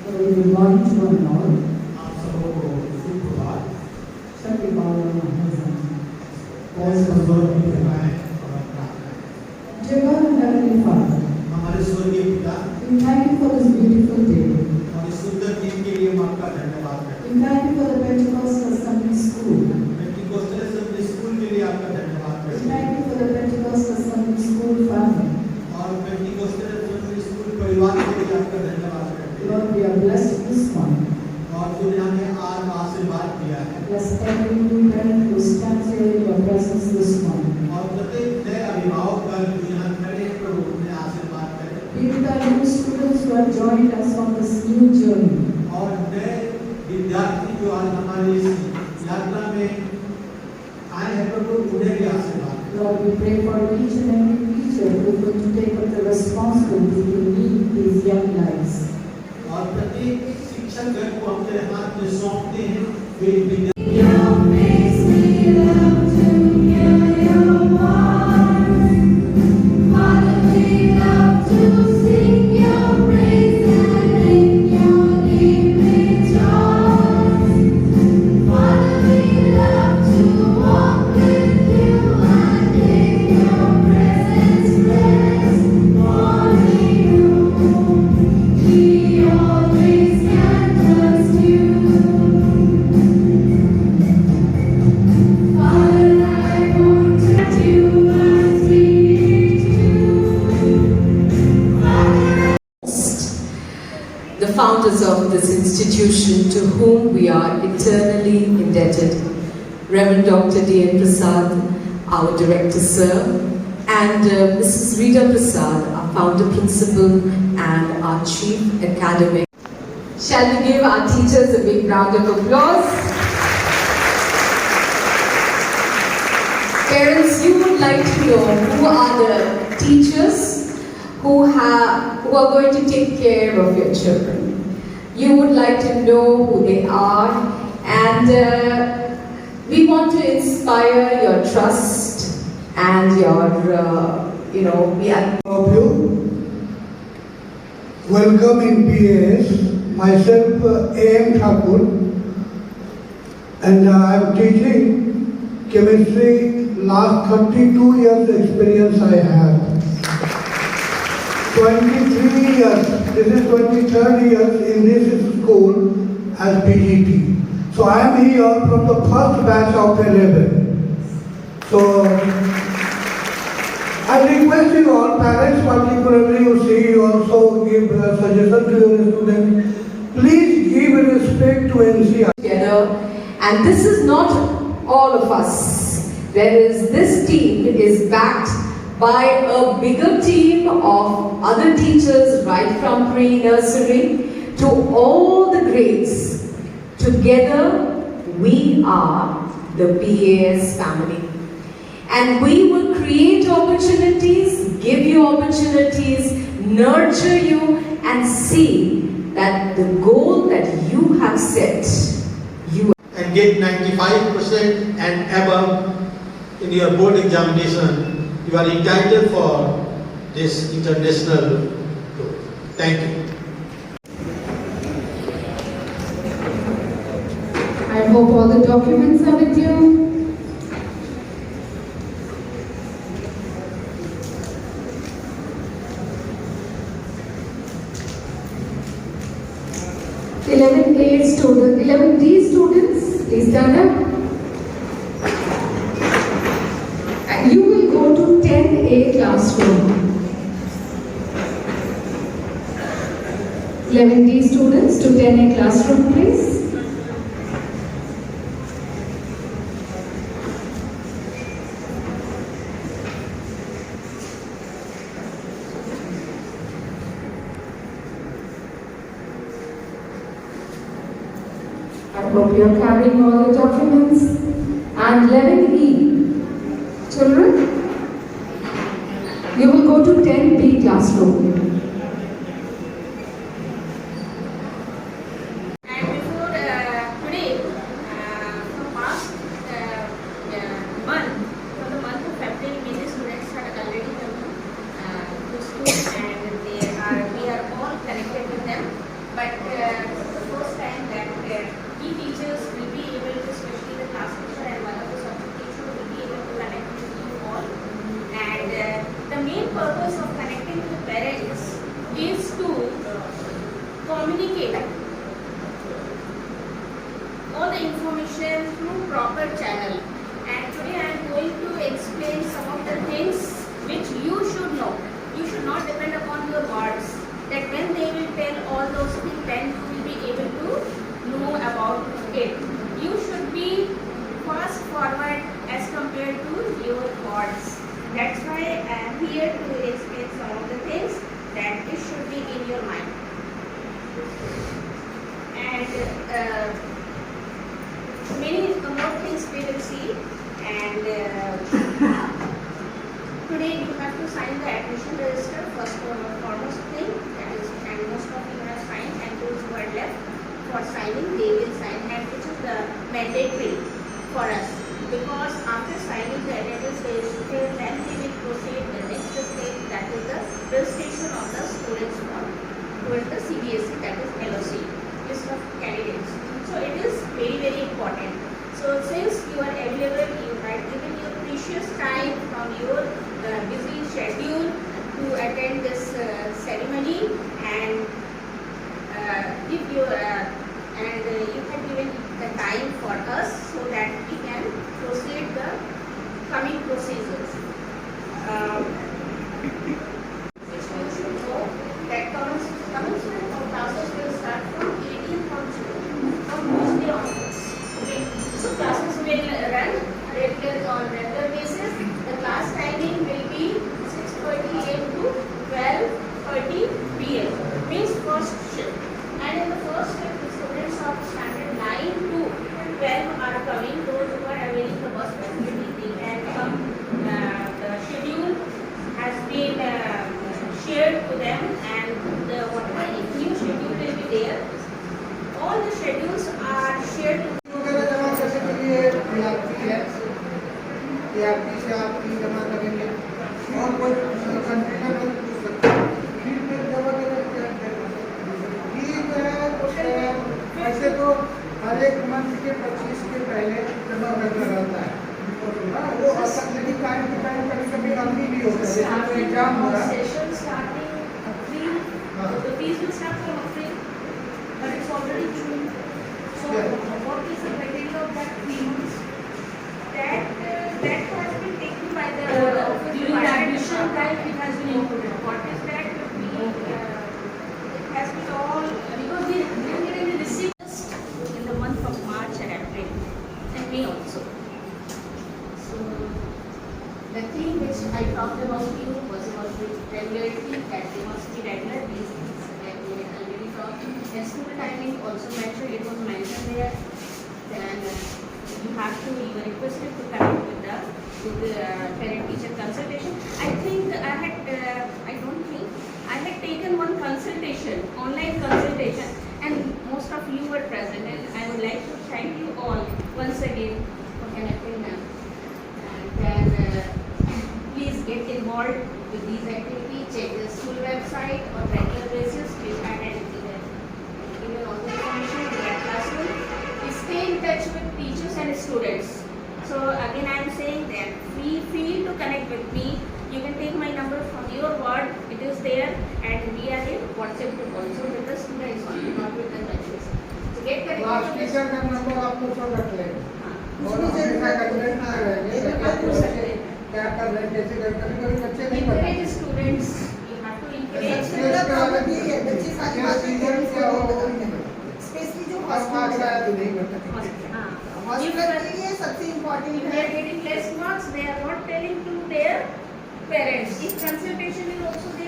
Good morning to one and all. आप सबों को सुप्रभात। सभी बालों में हंसना। कौन से बुजुर्ग भी फरमाएं और प्रार्थना। Dear God and Heavenly Father, हमारे स्वर्गीय पिता, we thank you for this beautiful day. और इस सुंदर दिन के लिए हम आपका धन्यवाद करते हैं। We thank you for the Pentecostal Assembly Scholl. Pentecostal assembly school के लिए आपका धन्यवाद We करते हैं। thank you for the Pentecostal Assembly Scholl family. और पेंटिकोस्टल असेंबली स्कूल परिवार के लिए आपका धन्यवाद करते हैं। Lord, we are blessed this morning. और तूने हमें आज आशीर्वाद दिया है। Bless every new parent who stands here in your presence this morning. और प्रत्येक नए अभिभावक का जो यहाँ खड़े हैं प्रभु उन्हें आशीर्वाद करें। Be with our new students who have joined us on this new journey. और नए विद्यार्थी जो आज हमारी इस यात्रा में आए हैं प्रभु उन्हें भी आशीर्वाद करें। Lord, we pray for each and every teacher who is going to take up the responsibility to lead these young lives. और प्रत्येक शिक्षक गण को हम तेरे हाथ में सौंपते हैं वे विद्या the founders of this institution to whom we are eternally indebted, Reverend Dr. D.N. Prasad, our Director Sir, and Mrs. Rita Prasad, our Founder Principal and our Chief Academic. Shall we give our teachers a big round of applause? Parents, you would like to know who are the teachers who are going to take care of your children. You would like to know who they are, and we want to inspire your trust and your, we are. Of you. Welcome in PAS. Myself, A.M. Thakur, and I am teaching chemistry. Last 32 years experience I have. 23 years, this is 23rd year in this school as PGT. So I am here from the first batch of 11. So I request you all, parents particularly, you see, you also give suggestion to your students. Please give respect to NCR. Together, and this is not all of us. This team is backed by a bigger team of other teachers right from pre-nursery to all the grades. Together we are the PAS family, and we will create opportunities, give you opportunities, nurture you, and see that the goal that you have set, you and get 95% and above in your board examination. You are entitled for this international tour. Thank you. I hope all the documents are with you. Eleven D students, please stand up. And you will go to 10A classroom. 11D students to 10A classroom, please. I hope you are carrying all the documents. And 11E, children, you will go to 10B classroom. And before today, from past month, for the month of April, many students had already come to school, and we are all connected with them. But communicate all the information through proper channel. And today I am going to explain some of the things which you should know. You should not depend upon your words. That when they will tell all those things, then you will be able to know about it. You should be fast forward as compared to your words. That's why I am here to explain some of the things that it should be in your mind. And many more things we will see. And today you have to sign the admission register, first foremost thing, that is, and most of you have signed, and those who are left for signing, they will sign, and which is the mandatory for us, because after signing the attendance register, then we will proceed the next stage, that is the registration of the students form towards the CBSE, that is LOC, list of candidates. So it is very, very important. So since you are available, you have given your precious time from your busy schedule to attend this ceremony, and you have given the time for us so that we can proceed the coming procedures. Which you should know that commencement of classes will start from 18th of June, from Tuesday onwards. Okay. So classes will run on regular basis. The class timing will be 6:30 a.m. to 12:30 p.m. means first shift. And in the first shift, the students of standard 9 to 12 are coming. Those who are availing the bus facility, they can come. The schedule has been shared to them, and whatever new schedule will be there, all the schedules are shared to ARP से आप फी जमा करेंगे और कोई container में पूछ सकते हैं फी में जमा करेंगे फी जो है वैसे तो हर एक मंथ के 25 के पहले जमा करना रहता है वो लेकिन टाइम टू टाइम कभी कभी अर्ली भी होता है जैसे तो एग्जाम हो रहा है session starting April, the fees will start from April, but it's already June. So what is the criteria of that 3 months? That has been taken by the during the admission time. It has been included. What is that? It has been all because we generally receive in the month of March and April and May also. So the thing which I talked about you was about the regularity, that they must be regular. These things that we already talked. And school timing also mentioned. It was mentioned there. Then you are requested to connect with the parent-teacher consultation. I had taken one consultation, online consultation, and most of you were present, and I would like to thank you all once again for connecting them. And then please get involved with these activities, check the school website on regular basis, please attend given all the information in that classroom. Stay in touch with teachers and students. So again I am saying that feel to connect with me. You can take my number from your ward, it is there, and we are in WhatsApp group also with the students only, not with the lecturers. So get connected. Class teacher का number आपको सब रख लेंगे और हाँ. हमेशा content में रहेंगे क्या कर रहे हैं कैसे कर कभी कभी बच्चे नहीं पढ़ते Encourage students. You have to encourage. Specially जो हॉस्पिटल नहीं करते हाँ. हॉस्पिटल के लिए सबसे important If they are getting less marks, they are not telling to their parents. If consultation is also there.